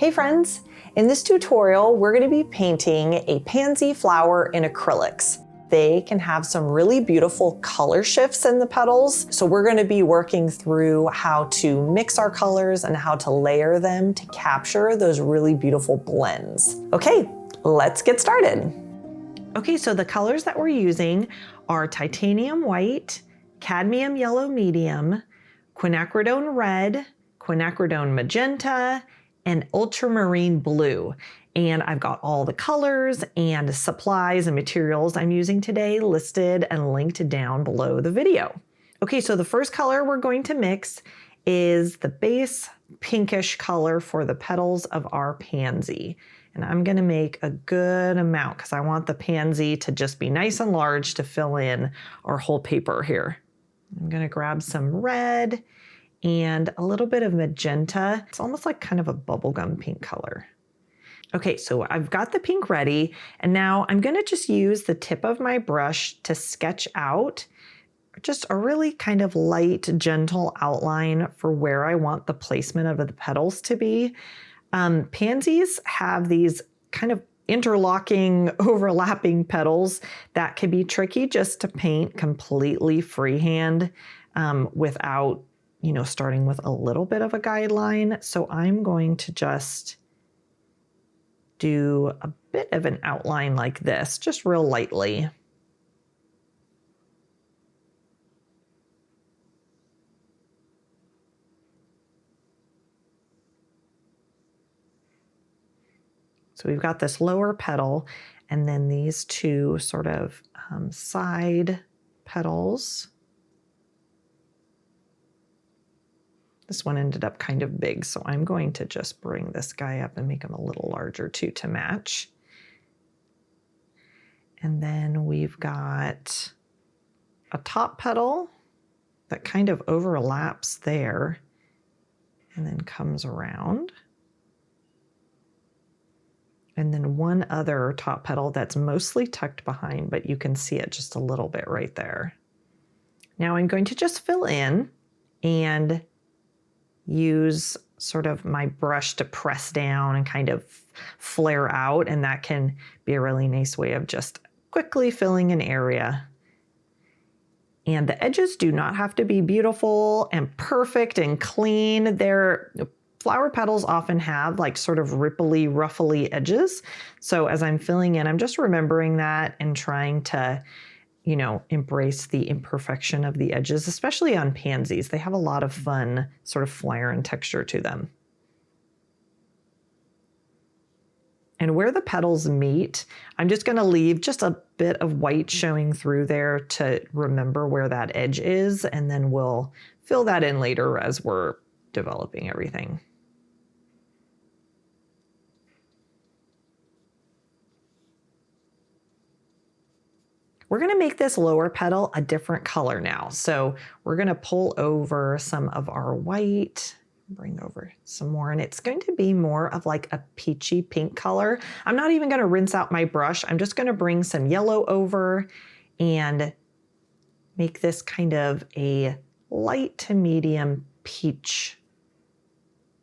Hey friends! In this tutorial, we're going to be painting a pansy flower in acrylics. They can have some really beautiful color shifts in the petals, so we're going to be working through how to mix our colors and how to layer them to capture those really beautiful blends. Okay, let's get started. Okay, so the colors that we're using are titanium white, cadmium yellow medium, quinacridone red, quinacridone magenta, and ultramarine blue. And I've got all the colors and supplies and materials I'm using today listed and linked down below the video. Okay, so the first color we're going to mix is the base pinkish color for the petals of our pansy. And I'm gonna make a good amount because I want the pansy to just be nice and large to fill in our whole paper here. I'm gonna grab some red and a little bit of magenta. It's almost like kind of a bubblegum pink color. Okay, so I've got the pink ready, and now I'm gonna just use the tip of my brush to sketch out just a really kind of light, gentle outline for where I want the placement of the petals to be. Pansies have these kind of interlocking, overlapping petals that can be tricky just to paint completely freehand without starting with a little bit of a guideline. So I'm going to just do a bit of an outline like this, just real lightly. So we've got this lower petal and then these two sort of side petals. This one ended up kind of big, so I'm going to just bring this guy up and make him a little larger too to match. And then we've got a top petal that kind of overlaps there and then comes around. And then one other top petal that's mostly tucked behind, but you can see it just a little bit right there. Now I'm going to just fill in and use sort of my brush to press down and kind of flare out, and that can be a really nice way of just quickly filling an area. And the edges do not have to be beautiful and perfect and clean. Flower petals often have like sort of ripply, ruffly edges. So as I'm filling in, I'm just remembering that and trying to embrace the imperfection of the edges, especially on pansies. They have a lot of fun sort of flair and texture to them. And where the petals meet, I'm just going to leave just a bit of white showing through there to remember where that edge is, and then we'll fill that in later as we're developing everything. We're gonna make this lower petal a different color now. So we're gonna pull over some of our white, bring over some more, and it's going to be more of like a peachy pink color. I'm not even gonna rinse out my brush. I'm just gonna bring some yellow over and make this kind of a light to medium peach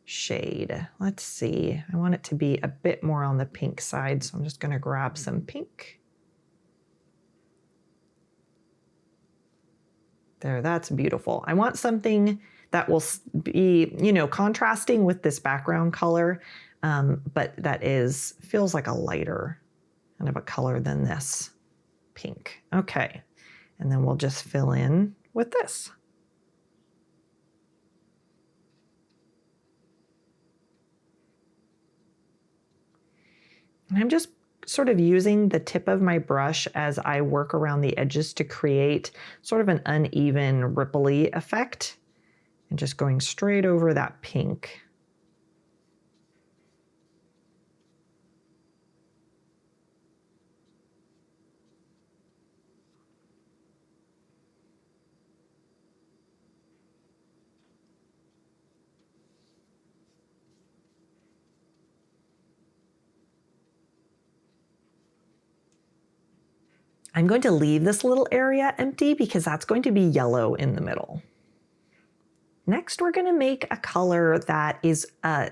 shade. Let's see, I want it to be a bit more on the pink side, so I'm just gonna grab some pink. There, that's beautiful. I want something that will be, contrasting with this background color, but that feels like a lighter kind of a color than this pink. Okay, and then we'll just fill in with this. And I'm just sort of using the tip of my brush as I work around the edges to create sort of an uneven, ripply effect, and just going straight over that pink. I'm going to leave this little area empty because that's going to be yellow in the middle. Next, we're gonna make a color that is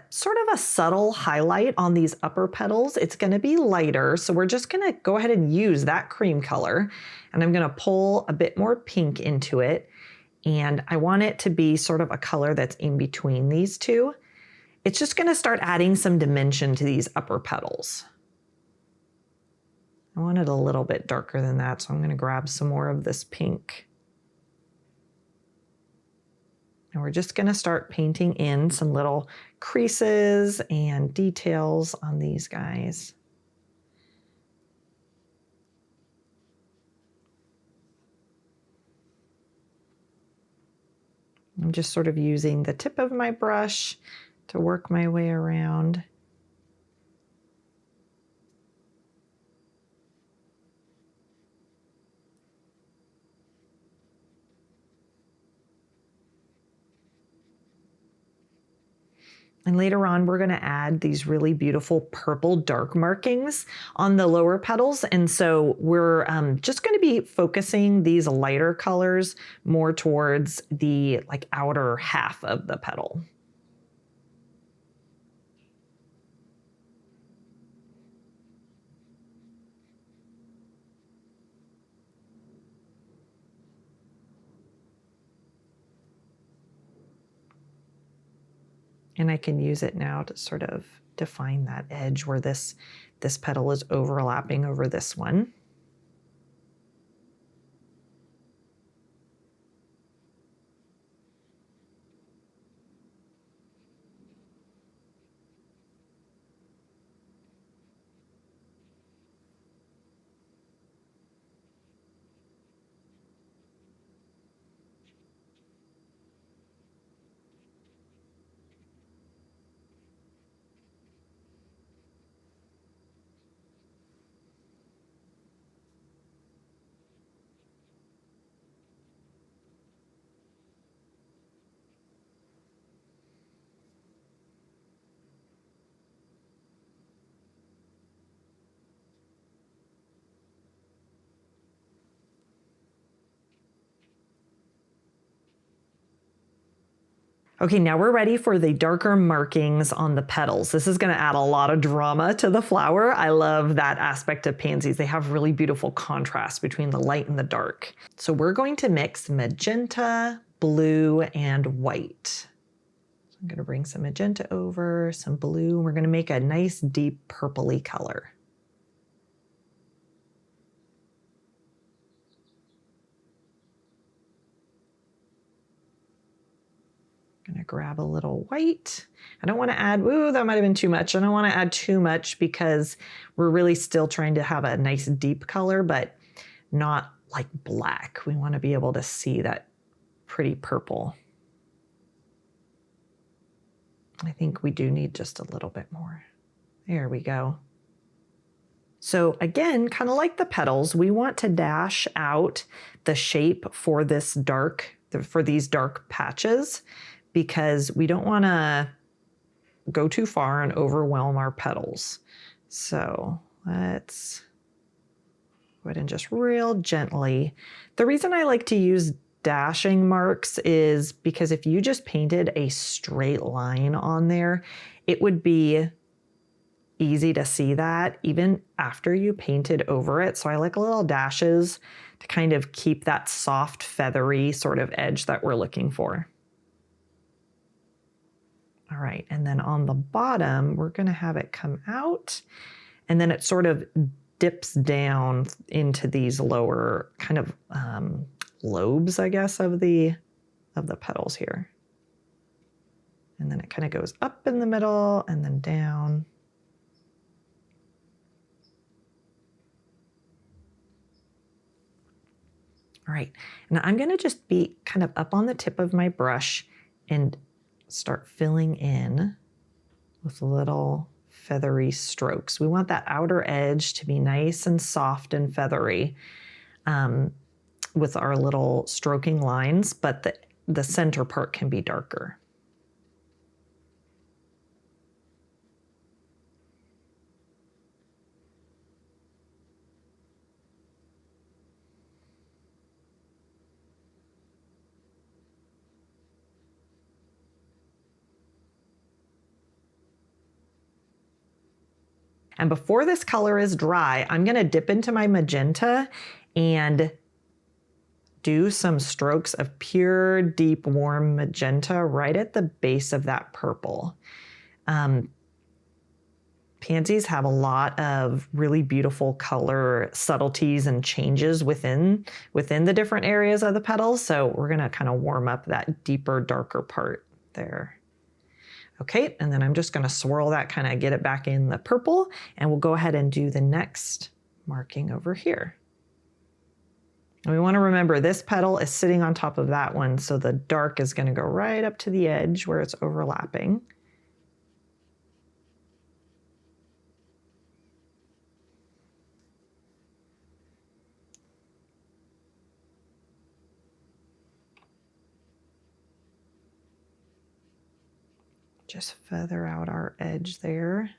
sort of a subtle highlight on these upper petals. It's gonna be lighter, so we're just gonna go ahead and use that cream color, and I'm gonna pull a bit more pink into it, and I want it to be sort of a color that's in between these two. It's just gonna start adding some dimension to these upper petals. I want it a little bit darker than that, so I'm gonna grab some more of this pink. And we're just gonna start painting in some little creases and details on these guys. I'm just sort of using the tip of my brush to work my way around. And later on, we're gonna add these really beautiful purple dark markings on the lower petals. And so we're just gonna be focusing these lighter colors more towards the outer half of the petal. And I can use it now to sort of define that edge where this petal is overlapping over this one. Okay, now we're ready for the darker markings on the petals. This is gonna add a lot of drama to the flower. I love that aspect of pansies. They have really beautiful contrast between the light and the dark. So we're going to mix magenta, blue, and white. So I'm gonna bring some magenta over, some blue. We're gonna make a nice deep purpley color. Gonna grab a little white. I don't want to add, ooh, that might have been too much. I don't want to add too much because we're really still trying to have a nice deep color, but not like black. We want to be able to see that pretty purple. I think we do need just a little bit more. There we go. So again, kind of like the petals, we want to dash out the shape for this for these dark patches, because we don't want to go too far and overwhelm our petals. So let's go ahead and just real gently. The reason I like to use dashing marks is because if you just painted a straight line on there, it would be easy to see that even after you painted over it. So I like little dashes to kind of keep that soft, feathery sort of edge that we're looking for. All right, and then on the bottom, we're gonna have it come out, and then it sort of dips down into these lower kind of lobes, I guess, of the petals here. And then it kind of goes up in the middle and then down. All right, now I'm gonna just be kind of up on the tip of my brush and start filling in with little feathery strokes. We want that outer edge to be nice and soft and feathery with our little stroking lines, but the center part can be darker. And before this color is dry, I'm gonna dip into my magenta and do some strokes of pure, deep, warm magenta right at the base of that purple. Pansies have a lot of really beautiful color subtleties and changes within the different areas of the petals. So we're gonna kind of warm up that deeper, darker part there. Okay, and then I'm just gonna swirl that, kind of get it back in the purple, and we'll go ahead and do the next marking over here. And we wanna remember this petal is sitting on top of that one, so the dark is gonna go right up to the edge where it's overlapping. Just feather out our edge there.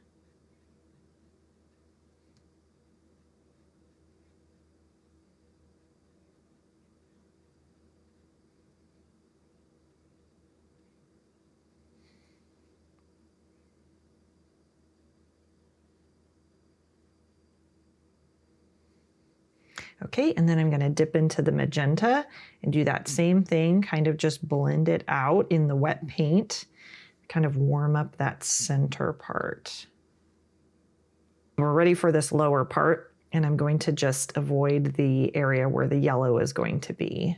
Okay, and then I'm gonna dip into the magenta and do that same thing, kind of just blend it out in the wet paint, kind of warm up that center part. We're ready for this lower part, and I'm going to just avoid the area where the yellow is going to be.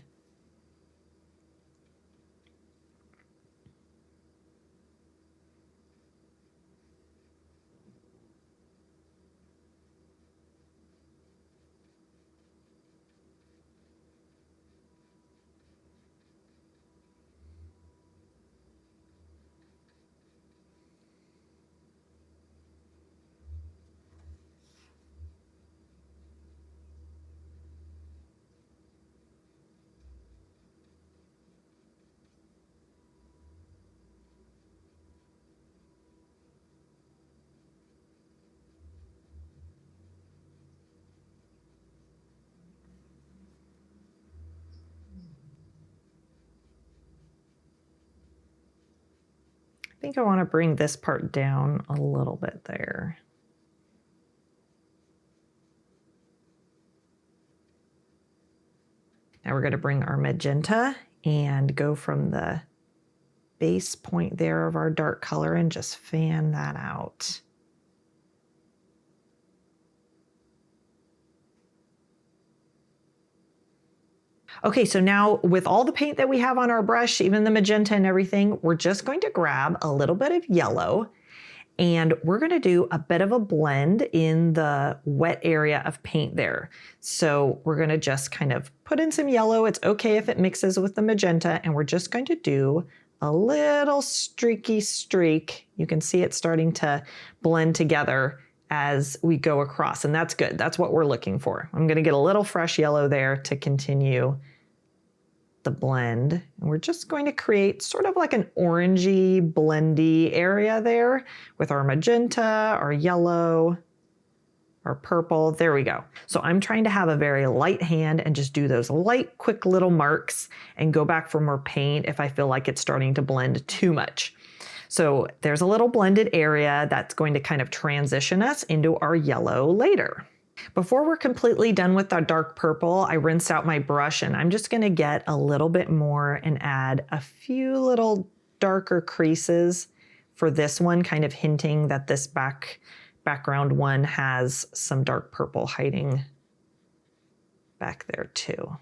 I think I want to bring this part down a little bit there. Now we're going to bring our magenta and go from the base point there of our dark color and just fan that out. Okay, so now with all the paint that we have on our brush, even the magenta and everything, we're just going to grab a little bit of yellow and we're gonna do a bit of a blend in the wet area of paint there. So we're gonna just kind of put in some yellow. It's okay if it mixes with the magenta, and we're just going to do a little streaky streak. You can see it starting to blend together as we go across, and that's good. That's what we're looking for. I'm gonna get a little fresh yellow there to continue the blend. And we're just going to create sort of like an orangey, blendy area there with our magenta, our yellow, our purple. There we go. So I'm trying to have a very light hand and just do those light, quick little marks and go back for more paint if I feel like it's starting to blend too much. So there's a little blended area that's going to kind of transition us into our yellow later. Before we're completely done with our dark purple, I rinsed out my brush and I'm just gonna get a little bit more and add a few little darker creases for this one, kind of hinting that this background one has some dark purple hiding back there too.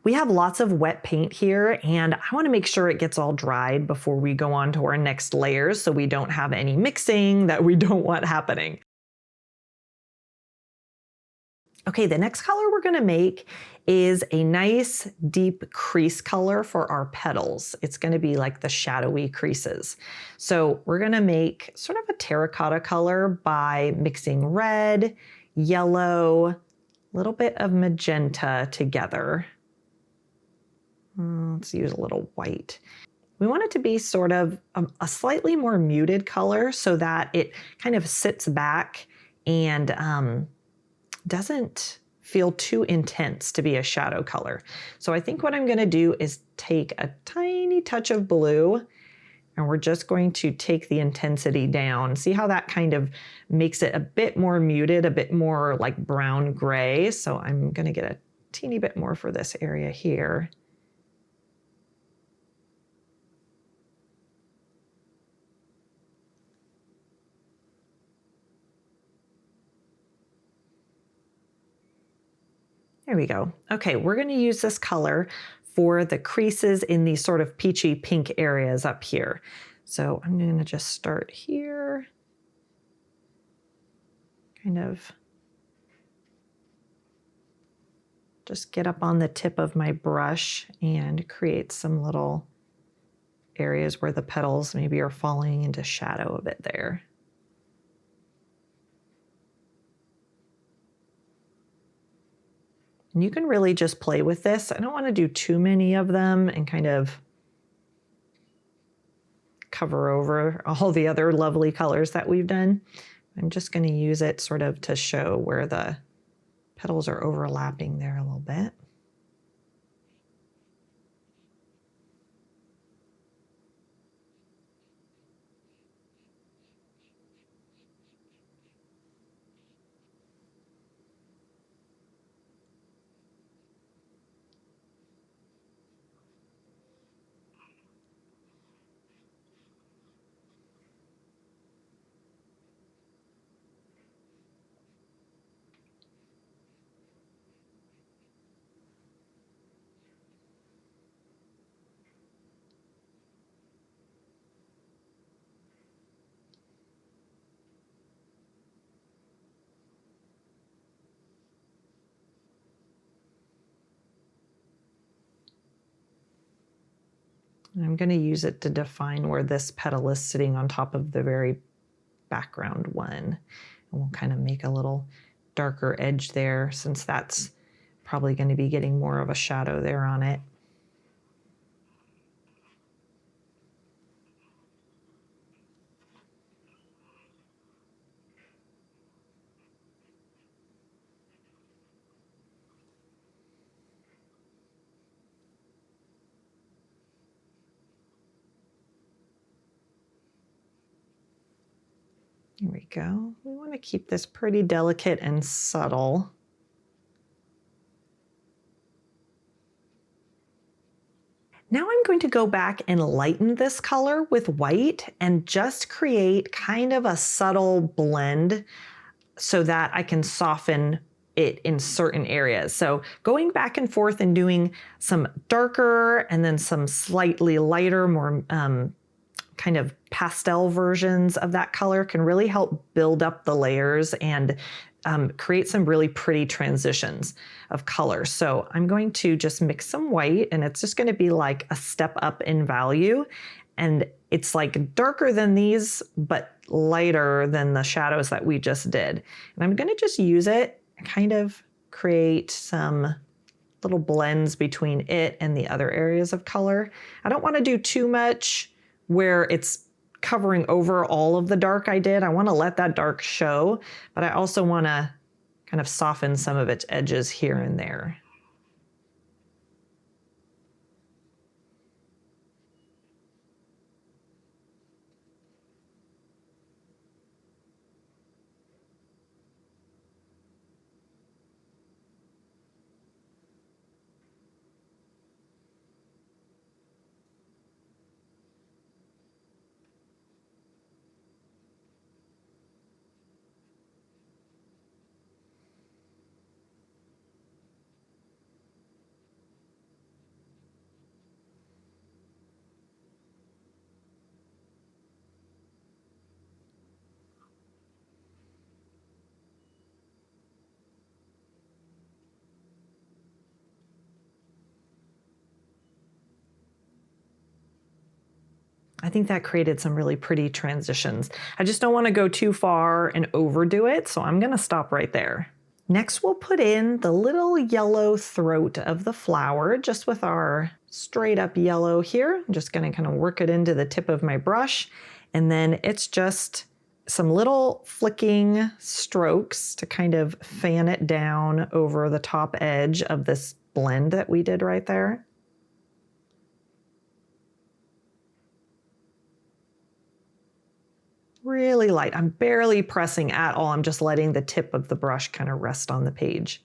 We have lots of wet paint here, and I want to make sure it gets all dried before we go on to our next layers so we don't have any mixing that we don't want happening. Okay, the next color we're gonna make is a nice deep crease color for our petals. It's gonna be like the shadowy creases. So we're gonna make sort of a terracotta color by mixing red, yellow, a little bit of magenta together. Let's use a little white. We want it to be sort of a slightly more muted color so that it kind of sits back and doesn't feel too intense to be a shadow color. So I think what I'm gonna do is take a tiny touch of blue And we're just going to take the intensity down. See how that kind of makes it a bit more muted, a bit more like brown gray. So I'm gonna get a teeny bit more for this area here. There we go. Okay, we're gonna use this color for the creases in these sort of peachy pink areas up here. So I'm gonna just start here, kind of just get up on the tip of my brush and create some little areas where the petals maybe are falling into shadow a bit there. And you can really just play with this. I don't want to do too many of them and kind of cover over all the other lovely colors that we've done. I'm just going to use it sort of to show where the petals are overlapping there a little bit. And I'm going to use it to define where this petal is sitting on top of the very background one. And we'll kind of make a little darker edge there since that's probably going to be getting more of a shadow there on it. Here we go. We want to keep this pretty delicate and subtle. Now I'm going to go back and lighten this color with white and just create kind of a subtle blend so that I can soften it in certain areas. So going back and forth and doing some darker and then some slightly lighter, more kind of pastel versions of that color can really help build up the layers and create some really pretty transitions of color. So I'm going to just mix some white, and it's just going to be like a step up in value. And it's like darker than these, but lighter than the shadows that we just did. And I'm going to just use it and kind of create some little blends between it and the other areas of color. I don't want to do too much where it's covering over all of the dark I did. I want to let that dark show, but I also want to kind of soften some of its edges here and there. I think that created some really pretty transitions. I just don't want to go too far and overdo it, so I'm going to stop right there. Next, we'll put in the little yellow throat of the flower, just with our straight up yellow here. I'm just going to kind of work it into the tip of my brush, and then it's just some little flicking strokes to kind of fan it down over the top edge of this blend that we did right there. Really light. I'm barely pressing at all. I'm just letting the tip of the brush kind of rest on the page.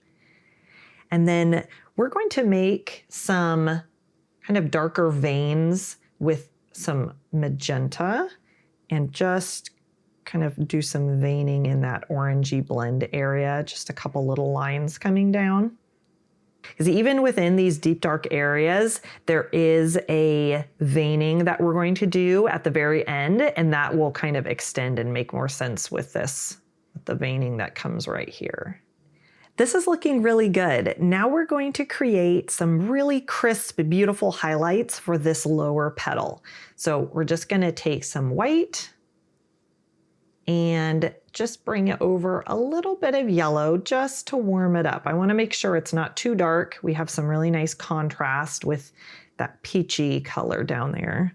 And then we're going to make some kind of darker veins with some magenta and just kind of do some veining in that orangey blend area, just a couple little lines coming down. Because even within these deep dark areas, there is a veining that we're going to do at the very end, and that will kind of extend and make more sense with this, with the veining that comes right here. This is looking really good. Now we're going to create some really crisp, beautiful highlights for this lower petal. So we're just gonna take some white and just bring it over a little bit of yellow just to warm it up. I wanna make sure it's not too dark. We have some really nice contrast with that peachy color down there.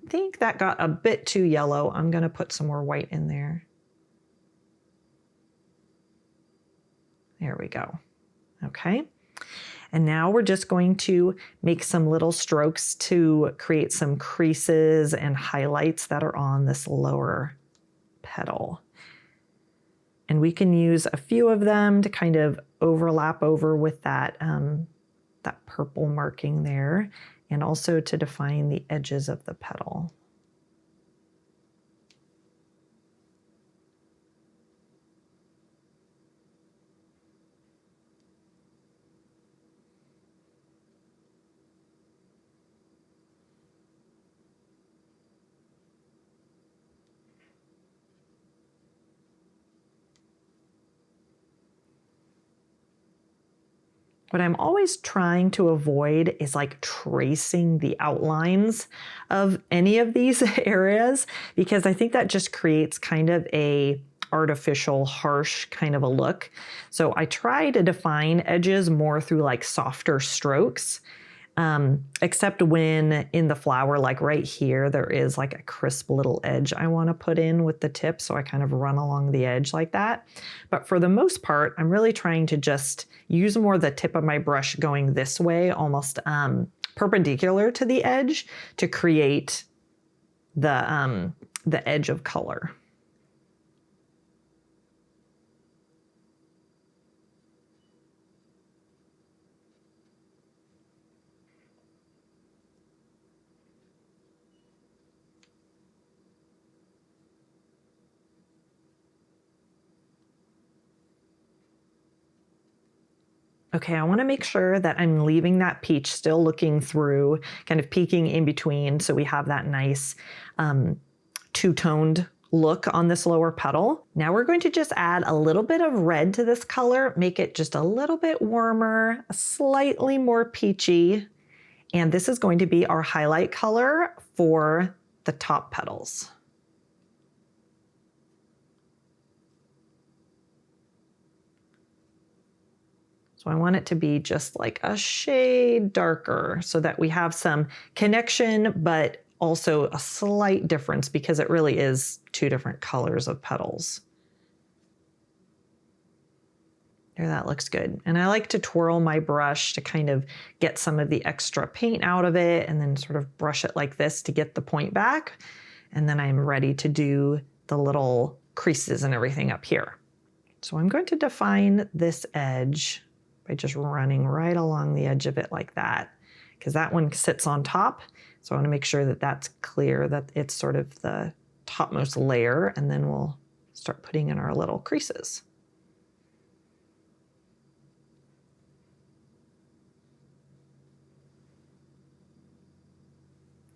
I think that got a bit too yellow. I'm gonna put some more white in there. There we go. Okay. And now we're just going to make some little strokes to create some creases and highlights that are on this lower petal. And we can use a few of them to kind of overlap over with that, that purple marking there, and also to define the edges of the petal. What I'm always trying to avoid is like tracing the outlines of any of these areas, because I think that just creates kind of a artificial, harsh kind of a look. So I try to define edges more through like softer strokes, except when in the flower, like right here, there is like a crisp little edge I want to put in with the tip. So I kind of run along the edge like that. But for the most part, I'm really trying to just use more the tip of my brush going this way, almost perpendicular to the edge, to create the edge of color. Okay, I wanna make sure that I'm leaving that peach still looking through, kind of peeking in between, so we have that nice two-toned look on this lower petal. Now we're going to just add a little bit of red to this color, make it just a little bit warmer, slightly more peachy, and this is going to be our highlight color for the top petals. So I want it to be just like a shade darker so that we have some connection, but also a slight difference because it really is two different colors of petals. There, that looks good. And I like to twirl my brush to kind of get some of the extra paint out of it and then sort of brush it like this to get the point back. And then I'm ready to do the little creases and everything up here. So I'm going to define this edge by just running right along the edge of it like that, because that one sits on top. So I want to make sure that that's clear, that it's sort of the topmost layer, and then we'll start putting in our little creases.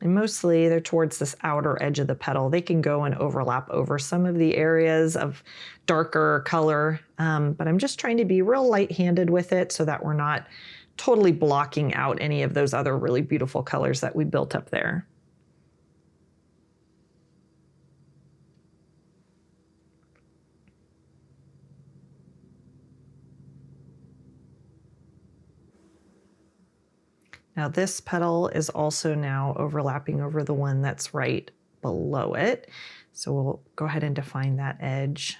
And mostly they're towards this outer edge of the petal. They can go and overlap over some of the areas of darker color, but I'm just trying to be real light-handed with it so that we're not totally blocking out any of those other really beautiful colors that we built up there. Now this petal is also now overlapping over the one that's right below it. So we'll go ahead and define that edge.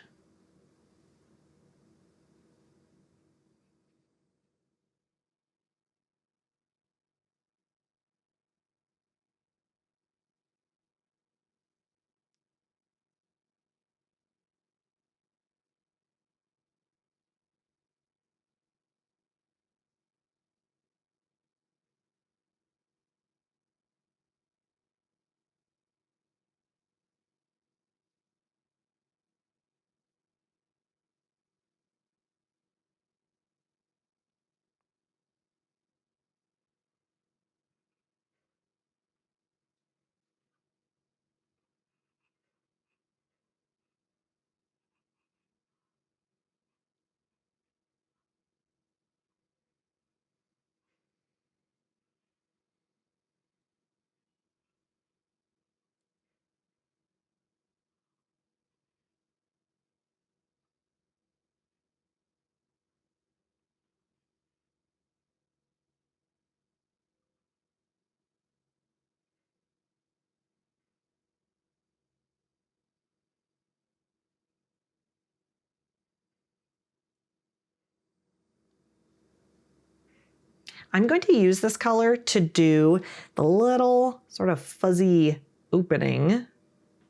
I'm going to use this color to do the little sort of fuzzy opening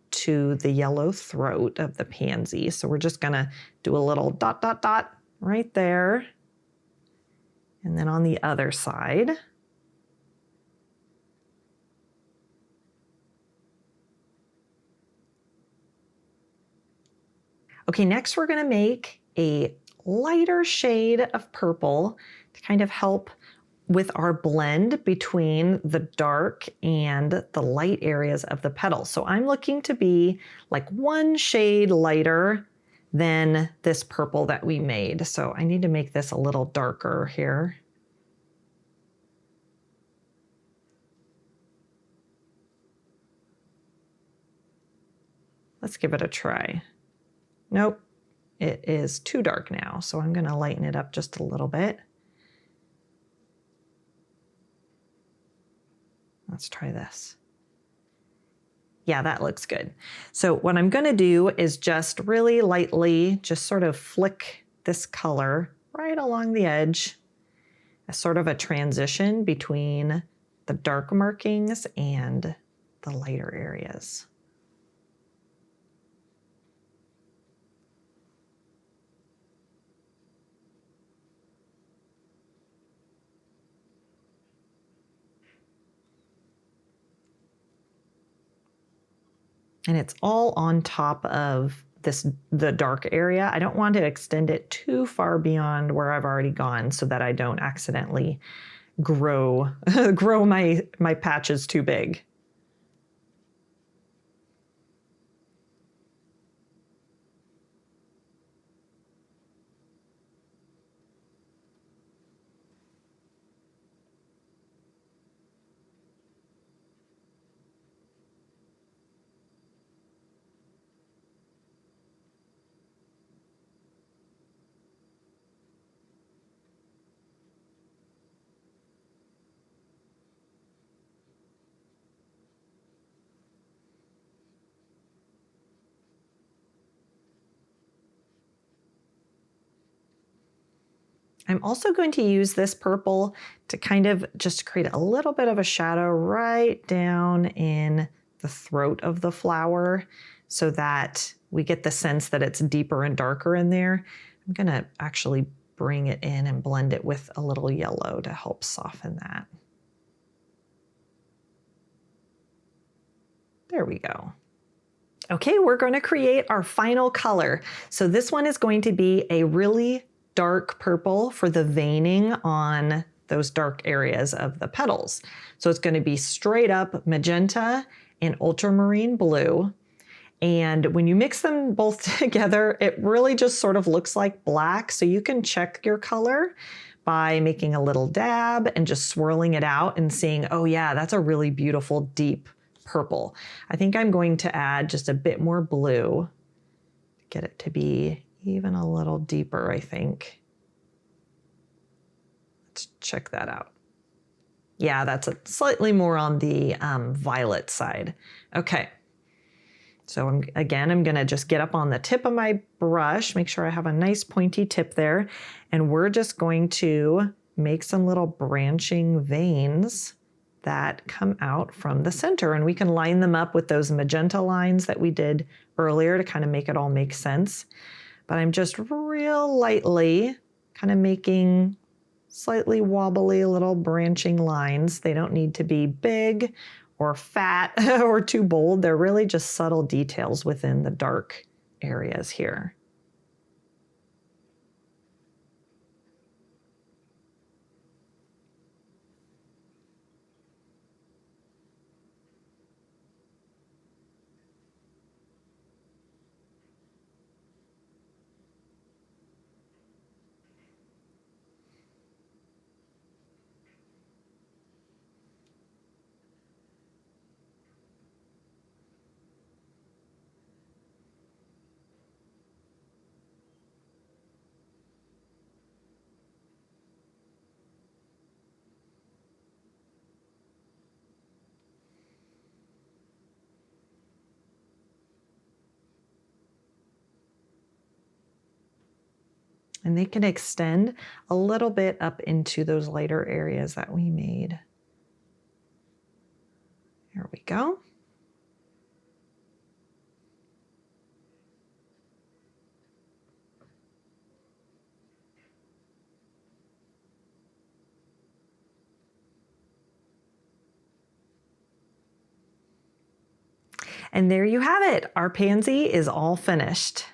to the yellow throat of the pansy. So we're just gonna do a little dot, dot, dot right there. And then on the other side. Okay, next we're gonna make a lighter shade of purple to kind of help with our blend between the dark and the light areas of the petals. So I'm looking to be like one shade lighter than this purple that we made. So I need to make this a little darker here. Let's give it a try. Nope, it is too dark now. So I'm gonna lighten it up just a little bit. Let's try this. Yeah, that looks good. So what I'm gonna do is just really lightly, just sort of flick this color right along the edge as sort of a transition between the dark markings and the lighter areas. And it's all on top of the dark area. I don't want to extend it too far beyond where I've already gone so that I don't accidentally grow my patches too big. I'm also going to use this purple to kind of just create a little bit of a shadow right down in the throat of the flower so that we get the sense that it's deeper and darker in there. I'm gonna actually bring it in and blend it with a little yellow to help soften that. There we go. Okay, we're going to create our final color. So this one is going to be a really dark purple for the veining on those dark areas of the petals. So it's going to be straight up magenta and ultramarine blue. And when you mix them both together, it really just sort of looks like black. So you can check your color by making a little dab and just swirling it out and seeing, oh yeah, that's a really beautiful deep purple. I think I'm going to add just a bit more blue to get it to be even a little deeper, I think. Let's check that out. Yeah, that's a slightly more on the violet side. Okay. So I'm gonna just get up on the tip of my brush, make sure I have a nice pointy tip there, and we're just going to make some little branching veins that come out from the center, and we can line them up with those magenta lines that we did earlier to kind of make it all make sense. But I'm just real lightly kind of making slightly wobbly little branching lines. They don't need to be big or fat or too bold. They're really just subtle details within the dark areas here. And they can extend a little bit up into those lighter areas that we made. There we go. And there you have it. Our pansy is all finished.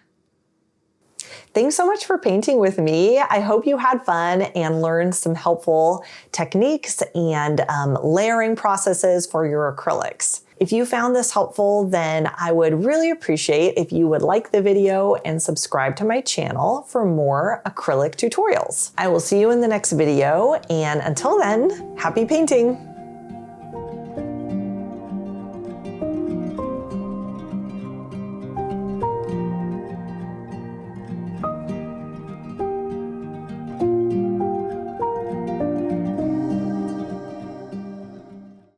Thanks so much for painting with me. I hope you had fun and learned some helpful techniques and layering processes for your acrylics. If you found this helpful, then I would really appreciate if you would like the video and subscribe to my channel for more acrylic tutorials. I will see you in the next video, and until then, happy painting!